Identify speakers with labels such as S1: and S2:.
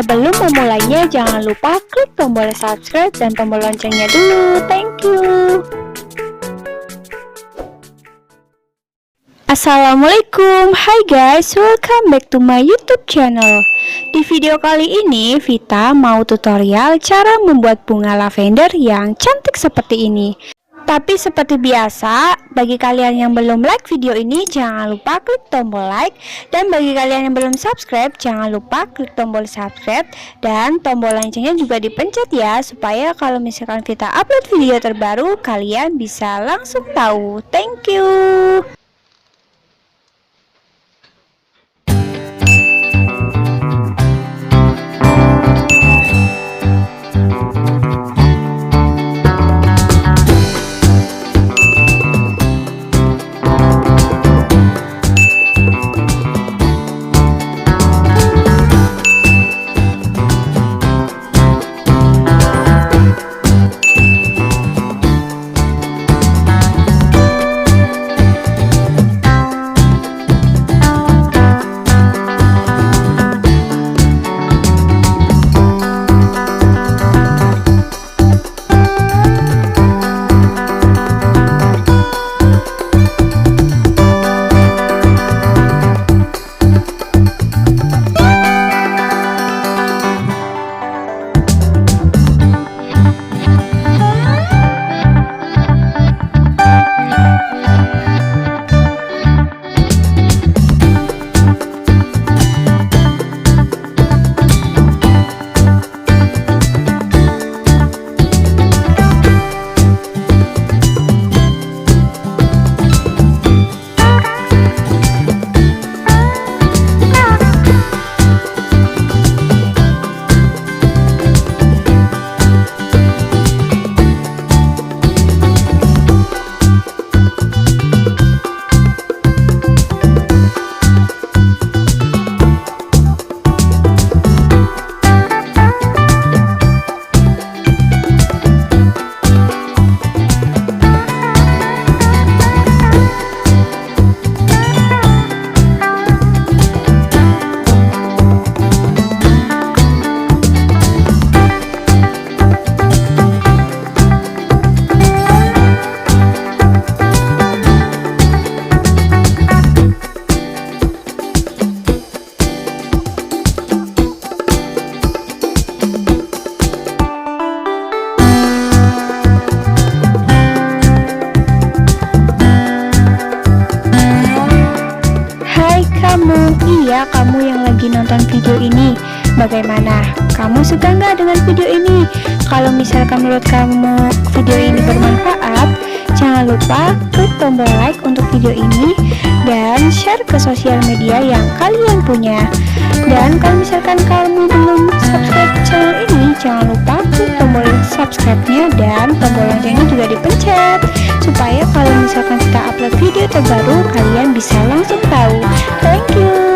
S1: Sebelum memulainya, jangan lupa klik tombol subscribe dan tombol loncengnya dulu. Thank you. Assalamualaikum, hi guys, welcome back to my YouTube channel. Di video kali ini, Vita mau tutorial cara membuat bunga lavender yang cantik seperti ini. Tapi seperti biasa, bagi kalian yang belum like video ini, jangan lupa klik tombol like. Dan bagi kalian yang belum subscribe, jangan lupa klik tombol subscribe. Dan tombol loncengnya juga dipencet ya, supaya kalau misalkan Vita upload video terbaru, kalian bisa langsung tahu. Thank you. Iya, kamu yang lagi nonton video ini, bagaimana? Kamu suka nggak dengan video ini? Kalau misalkan menurut kamu video ini bermanfaat, jangan lupa klik tombol like untuk video ini dan share ke sosial media yang kalian punya. Dan kalau misalkan kamu belum subscribe channel ini, jangan lupa klik tombol subscribe-nya dan tombol loncengnya juga dipencet, supaya kalau misalkan kita upload video terbaru, kalian bisa langsung tahu. Thank you.